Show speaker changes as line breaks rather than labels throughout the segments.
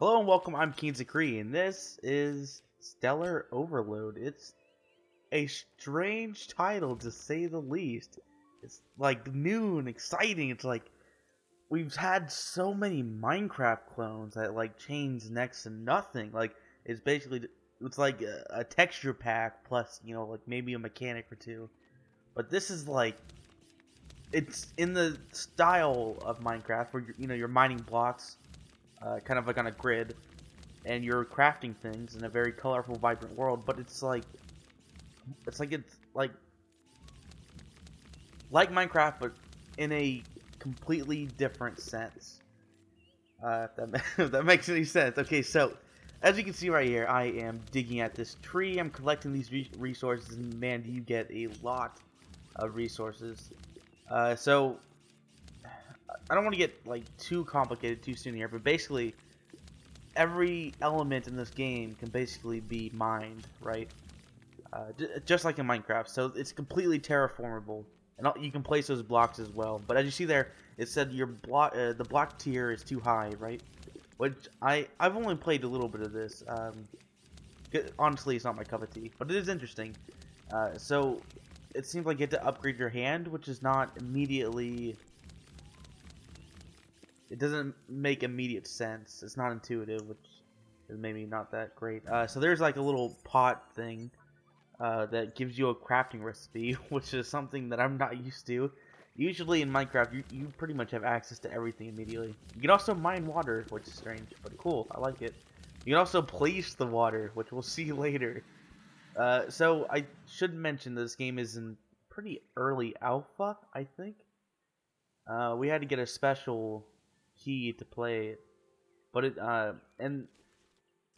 Hello and welcome, I'm Keen Zakri, and this is Stellar Overload. It's a strange title, to say the least. It's like new and exciting. It's like, we've had so many Minecraft clones that like change next to nothing. Like, it's like a texture pack plus, like maybe a mechanic or two. But this is like, it's in the style of Minecraft where you're mining blocks, kind of like on a grid, and you're crafting things in a very colorful, vibrant world. But it's like Minecraft, but in a completely different sense. If that makes any sense. Okay, so as you can see right here, I am digging at this tree. I'm collecting these resources, and man, do you get a lot of resources. So I don't want to get like too complicated too soon here, but basically every element in this game can basically be mined, right? Just like in Minecraft. So it's completely terraformable, and you can place those blocks as well. But as you see there, it said your block, the block tier is too high, right? Which I've only played a little bit of this. Honestly, it's not my cup of tea, but it is interesting. So it seems like you have to upgrade your hand, which is not immediately. It doesn't make immediate sense. It's not intuitive, which is maybe not that great. So there's like a little pot thing that gives you a crafting recipe, which is something that I'm not used to. Usually in Minecraft, you pretty much have access to everything immediately. You can also mine water, which is strange, but cool. I like it. You can also place the water, which we'll see later. So I should mention this game is in pretty early alpha, I think. We had to get a special key to play it, but and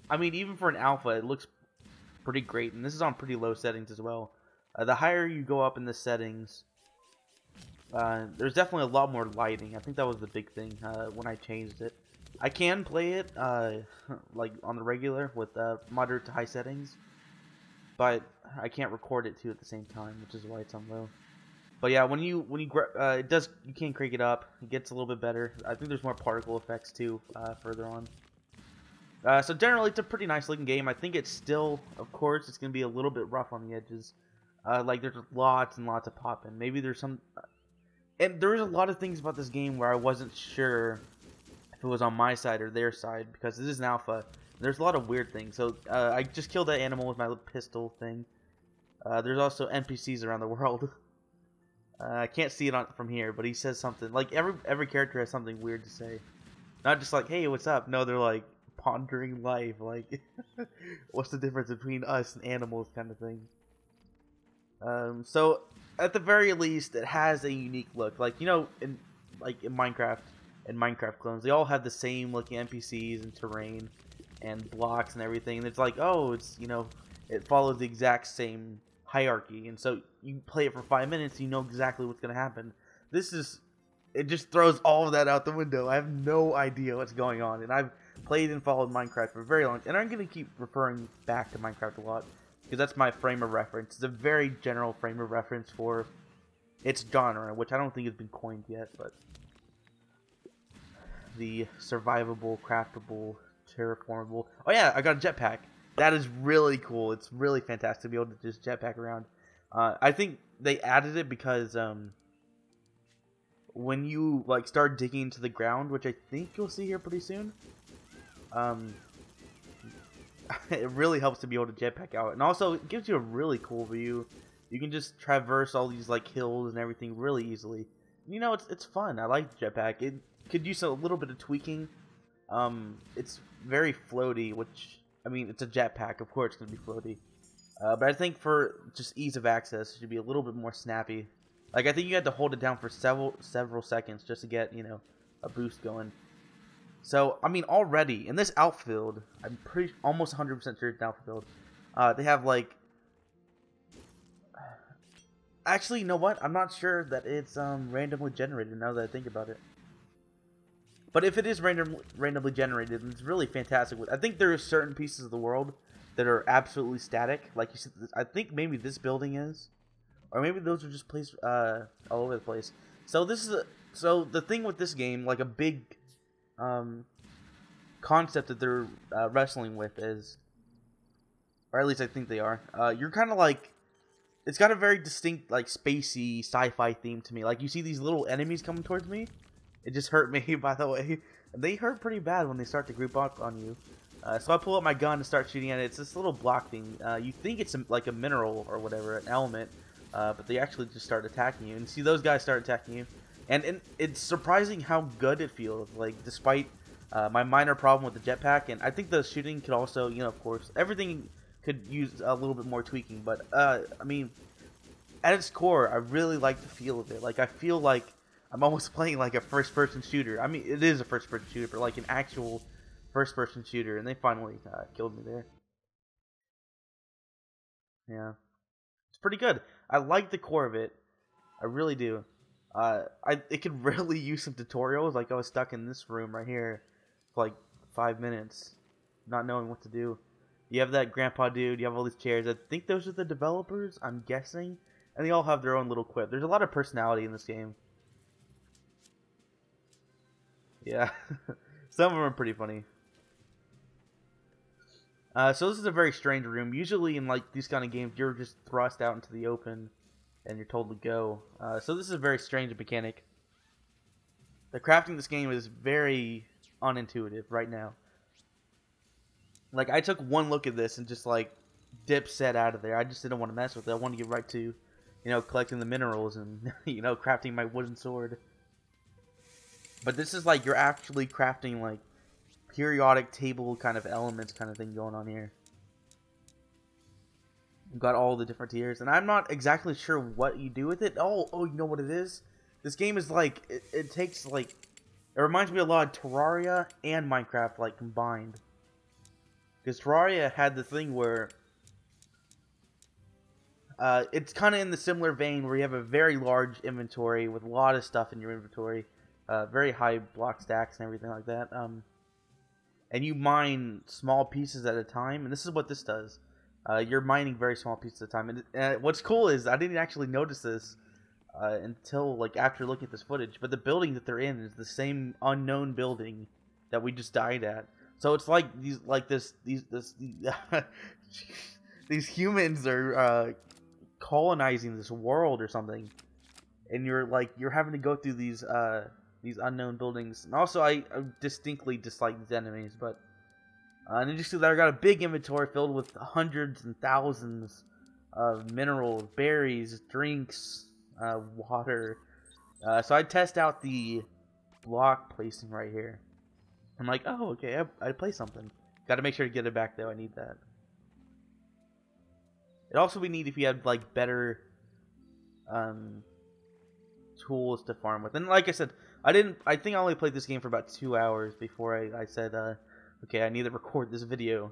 I mean, even for an alpha, it looks pretty great, and this is on pretty low settings as well. The higher you go up in the settings, there's definitely a lot more lighting. I think that was the big thing when I changed it. I can play it like on the regular with moderate to high settings, but I can't record it too at the same time, which is why it's on low. But yeah, when you can crank it up. It gets a little bit better. I think there's more particle effects too further on. So generally, it's a pretty nice looking game. I think it's still, of course, it's gonna be a little bit rough on the edges. Like there's lots and lots of popping. Maybe there's some, and there's a lot of things about this game where I wasn't sure if it was on my side or their side, because this is an alpha. There's a lot of weird things. So I just killed that animal with my little pistol thing. There's also NPCs around the world. I can't see it from here, but he says something. Like, every character has something weird to say. Not just like, hey, what's up? No, they're like, pondering life. Like, what's the difference between us and animals kind of thing. So, at the very least, it has a unique look. Like, in Minecraft and Minecraft clones, they all have the same looking NPCs and terrain and blocks and everything. And it's like, oh, it follows the exact same hierarchy, and so you play it for 5 minutes, you know exactly what's going to happen. It just throws all of that out the window. I have no idea what's going on, and I've played and followed Minecraft for very long, and I'm going to keep referring back to Minecraft a lot, because that's my frame of reference. It's a very general frame of reference for its genre, which I don't think has been coined yet, but the survivable, craftable, terraformable. Oh yeah, I got a jetpack. That is really cool. It's really fantastic to be able to just jetpack around. I think they added it because when you like start digging into the ground, which I think you'll see here pretty soon, it really helps to be able to jetpack out, and also it gives you a really cool view. You can just traverse all these like hills and everything really easily. It's fun. I like the jetpack. It could use a little bit of tweaking. It's very floaty, which, I mean, it's a jetpack, of course it's going to be floaty. But I think for just ease of access, it should be a little bit more snappy. Like, I think you had to hold it down for several seconds just to get, a boost going. So, I mean, already, in this outfield, I'm almost 100% sure it's an outfield. They have, like... Actually, you know what? I'm not sure that it's randomly generated now that I think about it. But if it is randomly generated, it's really fantastic. I think there are certain pieces of the world that are absolutely static. Like you said, I think maybe this building is, or maybe those are just placed all over the place. So this is so the thing with this game, like a big concept that they're wrestling with is, or at least I think they are. You're kind of like, it's got a very distinct like spacey sci-fi theme to me. Like you see these little enemies coming towards me. It just hurt me, by the way. They hurt pretty bad when they start to group up on you. So I pull up my gun and start shooting at it. It's this little block thing. You think it's like a mineral or whatever, an element, but they actually just start attacking you. And see, those guys start attacking you. And it's surprising how good it feels. Like, despite my minor problem with the jetpack, and I think the shooting could also, you know, of course, everything could use a little bit more tweaking. But, I mean, at its core, I really like the feel of it. Like, I feel like I'm almost playing like a first-person shooter. I mean, it is a first-person shooter, but like an actual first-person shooter, and they finally killed me there. Yeah, it's pretty good. I like the core of it. I really do. It could really use some tutorials. Like I was stuck in this room right here for like 5 minutes, not knowing what to do. You have that grandpa dude. You have all these chairs. I think those are the developers. I'm guessing, and they all have their own little quip. There's a lot of personality in this game. Yeah, some of them are pretty funny. So this is a very strange room. Usually in like these kind of games, you're just thrust out into the open, and you're told to go. So this is a very strange mechanic. The crafting in this game is very unintuitive right now. Like I took one look at this and just like dip set out of there. I just didn't want to mess with it. I wanted to get right to, you know, collecting the minerals and you know, crafting my wooden sword. But this is like you're actually crafting like periodic table kind of elements kind of thing going on here. You've got all the different tiers, and I'm not exactly sure what you do with it. Oh, you know what it is? This game is like, it takes like, it reminds me a lot of Terraria and Minecraft like combined. Because Terraria had the thing where, it's kind of in the similar vein where you have a very large inventory with a lot of stuff in your inventory. Very high block stacks and everything like that. And you mine small pieces at a time, and this is what this does. You're mining very small pieces at a time. And what's cool is I didn't actually notice this until like after looking at this footage. But the building that they're in is the same unknown building that we just died at. So it's like these humans are colonizing this world or something, and you're having to go through these unknown buildings. And also, I distinctly dislike these enemies, but and then you see that I got a big inventory filled with hundreds and thousands of minerals, berries, drinks, water. So I test out the block placing right here. I'm like, oh, okay, I placed something. Got to make sure to get it back though. I need that. It'd also be neat if you had like better tools to farm with. And like I said, I think I only played this game for about 2 hours before I said, okay, I need to record this video.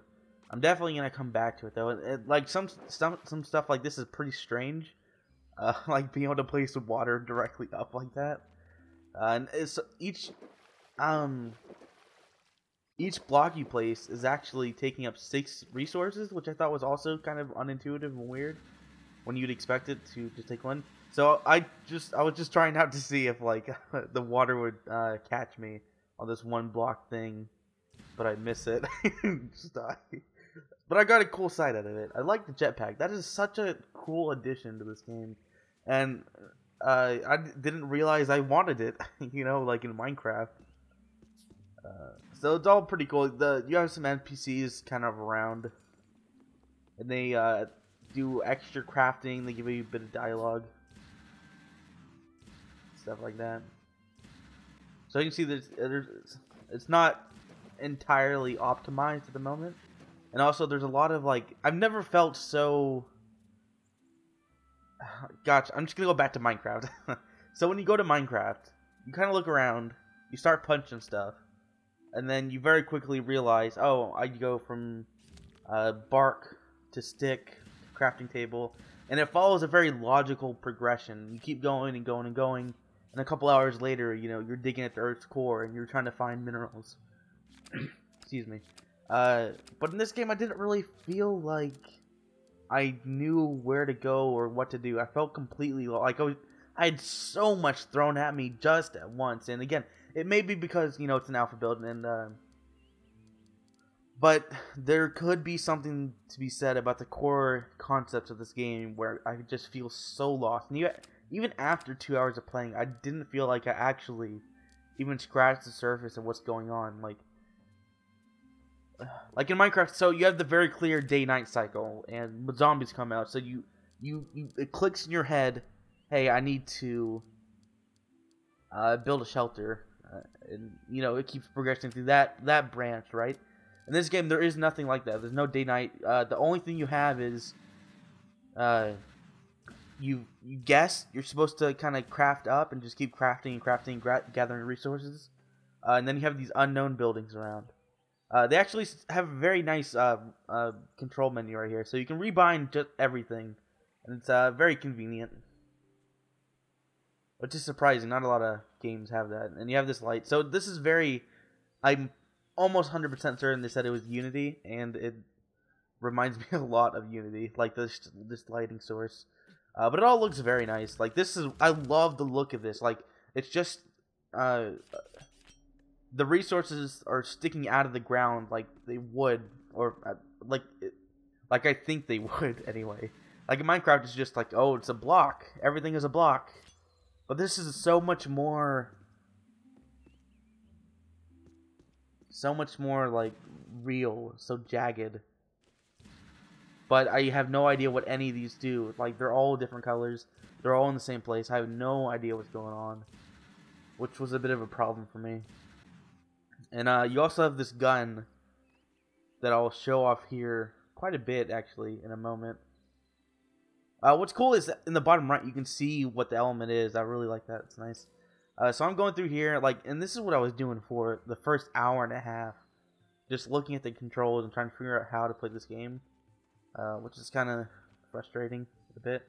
I'm definitely gonna come back to it though. Like some stuff like this is pretty strange. Like being able to place water directly up like that. And it's each block you place is actually taking up 6 resources, which I thought was also kind of unintuitive and weird when you'd expect it to just take one. So I was just trying out to see if like the water would catch me on this one block thing, but I miss it. Just die. But I got a cool sight out of it. I like the jetpack. That is such a cool addition to this game, and I didn't realize I wanted it. You know, like in Minecraft. So it's all pretty cool. You have some NPCs kind of around, and they do extra crafting. They give you a bit of dialogue, stuff like that. So you can see it's not entirely optimized at the moment, and also there's a lot of like I've never felt so. Gotcha. I'm just gonna go back to Minecraft. So when you go to Minecraft, you kind of look around, you start punching stuff. And then you very quickly realize, oh, I go from bark to stick to crafting table. And it follows a very logical progression. You keep going and going and going. And a couple hours later, you know, you're digging at the Earth's core and you're trying to find minerals. Excuse me. But in this game, I didn't really feel like I knew where to go or what to do. I felt completely like I had so much thrown at me just at once. And again, it may be because, you know, it's an alpha build and But there could be something to be said about the core concepts of this game where I just feel so lost. And even after 2 hours of playing, I didn't feel like I actually even scratched the surface of what's going on. Like in Minecraft, so you have the very clear day-night cycle, and when zombies come out, so it clicks in your head, hey, I need to build a shelter, and it keeps progressing through that branch, right? In this game, there is nothing like that. There's no day-night. The only thing you have is, you guess you're supposed to kind of craft up and just keep crafting and crafting, gathering resources, and then you have these unknown buildings around. They actually have a very nice control menu right here, so you can rebind just everything, and it's very convenient. Which is surprising. Not a lot of games have that. And you have this light. So this is I'm almost 100% certain they said it was Unity, and it reminds me a lot of Unity, like this lighting source. But it all looks very nice. Like I love the look of this. Like it's just the resources are sticking out of the ground like they would, or like I think they would anyway. Like in Minecraft, it's just like, oh, it's a block. Everything is a block. But this is so much more like real, so jagged. But I have no idea what any of these do. Like they're all different colors. They're all in the same place. I have no idea what's going on, which was a bit of a problem for me. And you also have this gun that I'll show off here quite a bit actually in a moment. What's cool is in the bottom right you can see what the element is. I really like that. It's nice. So I'm going through here, and this is what I was doing for the first hour and a half, just looking at the controls and trying to figure out how to play this game, which is kind of frustrating a bit.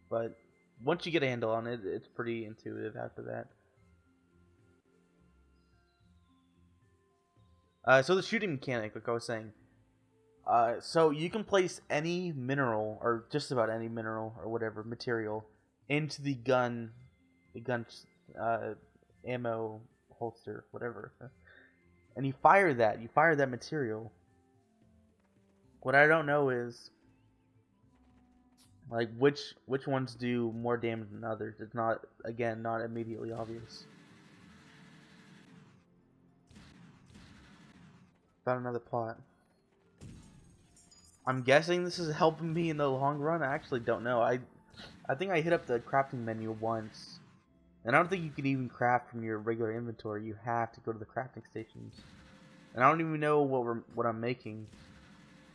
But once you get a handle on it, it's pretty intuitive after that. So the shooting mechanic, like I was saying, so you can place any mineral, or just about any mineral, or whatever, material, into the gun ammo holster, whatever. And you fire that material. What I don't know is, like, which ones do more damage than others. It's not immediately obvious. Found another plot. I'm guessing this is helping me in the long run. I actually don't know. I think I hit up the crafting menu once, and I don't think you can even craft from your regular inventory. You have to go to the crafting stations, and I don't even know what I'm making.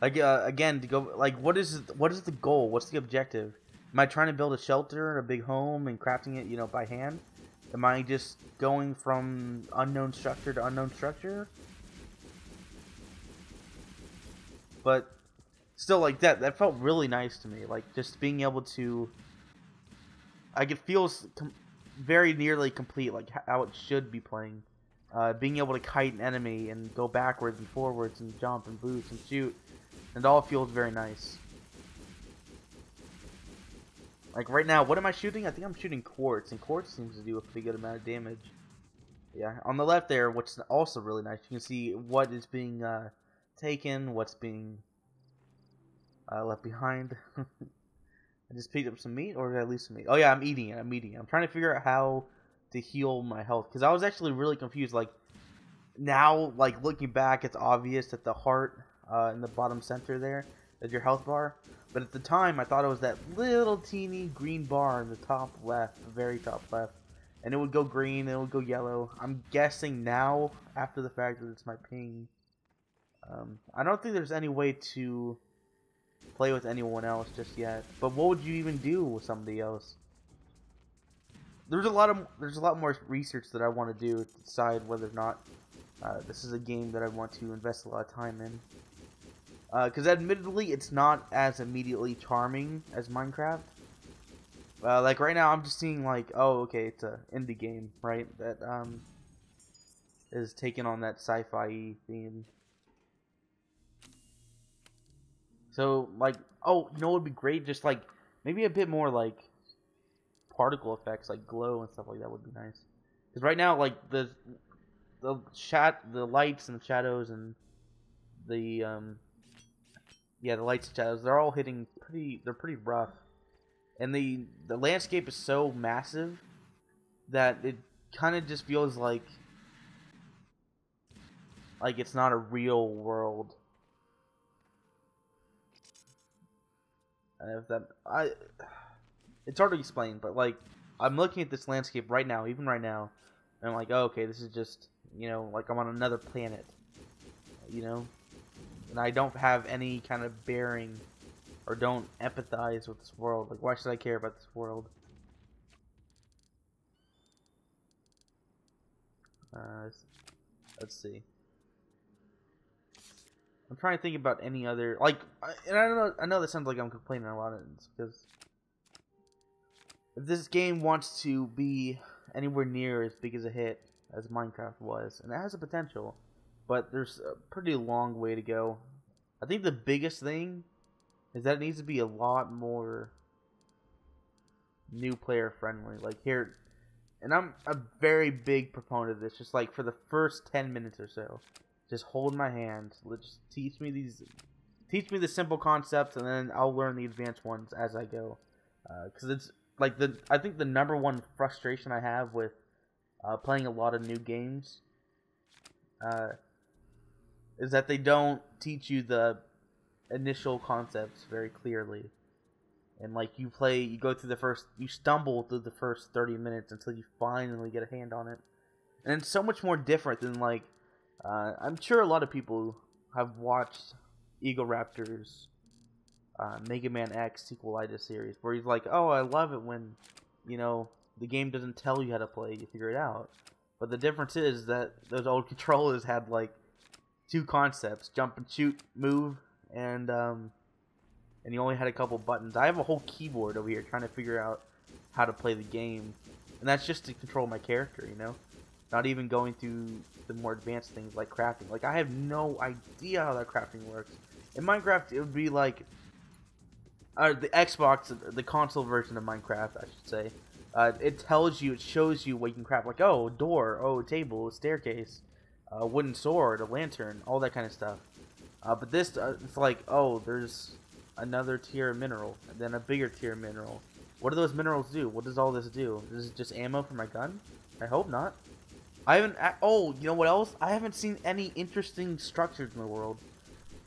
Like again, to go like what is the goal? What's the objective? Am I trying to build a shelter, a big home, and crafting it, by hand? Am I just going from unknown structure to unknown structure? But still, like that felt really nice to me. Like just being able to, like it feels very nearly complete, like how it should be playing. Being able to kite an enemy and go backwards and forwards and jump and boost and shoot, it all feels very nice. Like right now, what am I shooting? I think I'm shooting quartz, and quartz seems to do a pretty good amount of damage. Yeah, on the left there, what's also really nice, you can see what is being taken, what's being left behind. I just picked up some meat, or did I leave some meat? Oh yeah, I'm eating it. I'm trying to figure out how to heal my health, because I was actually really confused. Like now, like looking back, it's obvious that the heart in the bottom center there is your health bar. But at the time, I thought it was that little teeny green bar in the top left, the very top left. And it would go green, and it would go yellow. I'm guessing now, after the fact, that it's my ping. I don't think there's any way to play with anyone else just yet. But what would you even do with somebody else? There's a lot more research that I want to do to decide whether or not this is a game that I want to invest a lot of time in. Because admittedly, it's not as immediately charming as Minecraft. Like right now, I'm just seeing like, oh, okay, it's a indie game, right? That is taking on that sci-fi theme. So like, oh, it would be great, just like maybe a bit more like particle effects, like glow and stuff like that would be nice. Because right now, like the lights and the shadows and the the lights and shadows, they're all hitting they're pretty rough. And the landscape is so massive that it kind of just feels like it's not a real world. And if that it's hard to explain, but like I'm looking at this landscape right now, even right now, and I'm like, oh, okay, this is just, you know, like I'm on another planet, you know, and I don't have any kind of bearing or don't empathize with this world. Like, why should I care about this world? Let's see. I'm trying to think about any other, like, and I know that sounds like I'm complaining a lot, because if this game wants to be anywhere near as big as a hit as Minecraft was, and it has a potential, but there's a pretty long way to go. I think the biggest thing is that it needs to be a lot more new player friendly. Like here, and I'm a very big proponent of this, just like for the first 10 minutes or so, just hold my hand, just teach me the simple concepts, and then I'll learn the advanced ones as I go. Because it's like I think the number one frustration I have with playing a lot of new games is that they don't teach you the initial concepts very clearly. And like you stumble through the first 30 minutes until you finally get a hand on it. And it's so much more different than like, I'm sure a lot of people have watched Eagle Raptor's Mega Man X sequelitis series, where he's like, oh, I love it when, you know, the game doesn't tell you how to play, you figure it out. But the difference is that those old controllers had like 2 concepts: jump and shoot, move, and you only had a couple buttons. I have a whole keyboard over here trying to figure out how to play the game, and that's just to control my character, you know? Not even going through the more advanced things like crafting. Like, I have no idea how that crafting works. In Minecraft, it would be like the Xbox, the console version of Minecraft, I should say. It shows you what you can craft. Like, oh, a door, oh, a table, a staircase, a wooden sword, a lantern, all that kind of stuff. But this, it's like, oh, there's another tier of mineral, and then a bigger tier of mineral. What do those minerals do? What does all this do? Is it just ammo for my gun? I hope not. I haven't. Oh, you know what else? I haven't seen any interesting structures in the world.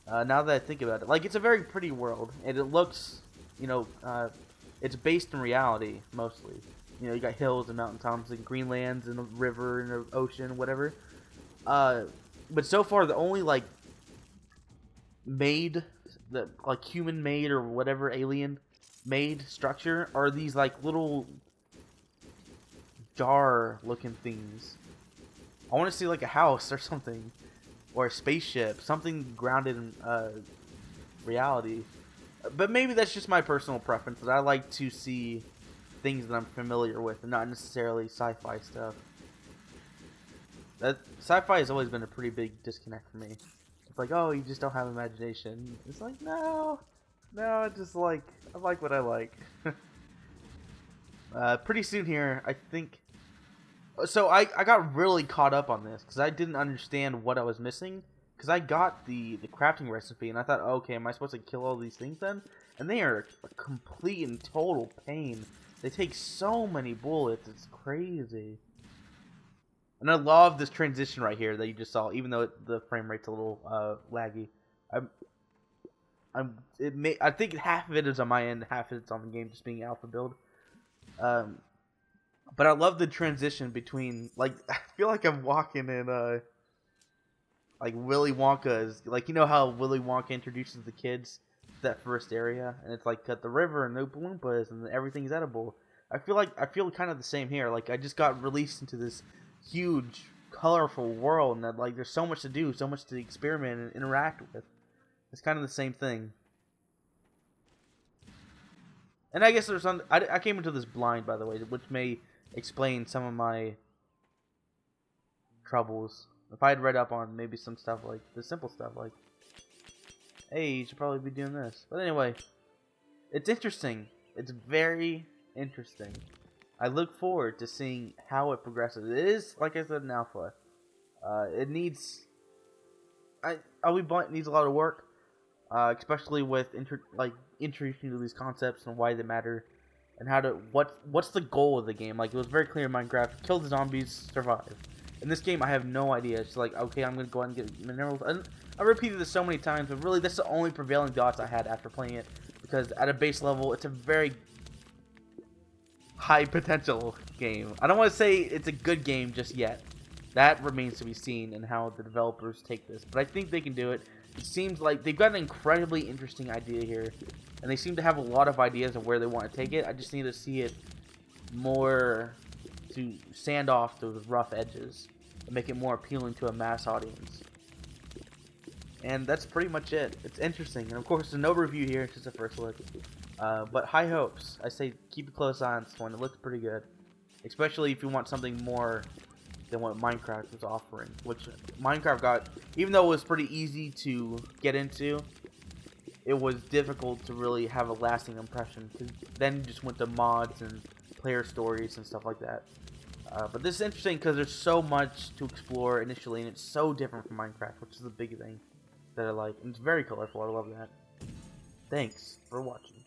Now that I think about it, like, it's a very pretty world, and it looks, you know, it's based in reality mostly. You know, you got hills and mountaintops and green lands and a river and an ocean, whatever. But so far, the only like human made or whatever alien made structure are these like little jar looking things. I want to see like a house or something, or a spaceship, something grounded in reality. But maybe that's just my personal preference, that I like to see things that I'm familiar with and not necessarily sci-fi stuff. That sci-fi has always been a pretty big disconnect for me. It's like, oh, you just don't have imagination. It's like, no, I just like, I like what I like. Pretty soon here, I think. So I got really caught up on this because I didn't understand what I was missing. Because I got the crafting recipe and I thought, oh, okay, am I supposed to kill all these things then? And they are a complete and total pain. They take so many bullets, it's crazy. And I love this transition right here that you just saw, even though the frame rate's a little laggy. I think half of it is on my end, half of it's on the game just being alpha build. But I love the transition between, like, I feel like I'm walking in like Willy Wonka's, like, you know how Willy Wonka introduces the kids to that first area, and it's like got the river and the Oompa Loompas and everything's edible. I feel kind of the same here. Like, I just got released into this huge, colorful world, and that, like, there's so much to do, so much to experiment and interact with. It's kind of the same thing. And I guess there's some. I came into this blind, by the way, which may explain some of my troubles. If I had read up on maybe some stuff, like the simple stuff, like, hey, you should probably be doing this. But anyway, it's interesting. It's very interesting. I look forward to seeing how it progresses. It is, like I said, an alpha. It needs, I'll be blunt, it needs a lot of work, especially with introducing to these concepts and why they matter, and how to what's the goal of the game. Like, it was very clear in Minecraft: kill the zombies, survive. In this game, I have no idea. It's like, okay, I'm gonna go out and get minerals. And I repeated this so many times, but really, that's the only prevailing thoughts I had after playing it, because at a base level, it's a very high potential game. I don't want to say it's a good game just yet. That remains to be seen in how the developers take this. But I think they can do it. It seems like they've got an incredibly interesting idea here. And they seem to have a lot of ideas of where they want to take it. I just need to see it more, to sand off those rough edges and make it more appealing to a mass audience. And that's pretty much it. It's interesting. And of course, no review here. It's just a first look. But high hopes. I say keep a close eye on this one. It looks pretty good. Especially if you want something more than what Minecraft was offering. Which Minecraft got, even though it was pretty easy to get into, it was difficult to really have a lasting impression. Because then you just went to mods and player stories and stuff like that. But this is interesting because there's so much to explore initially. And it's so different from Minecraft, which is the big thing that I like. And it's very colorful. I love that. Thanks for watching.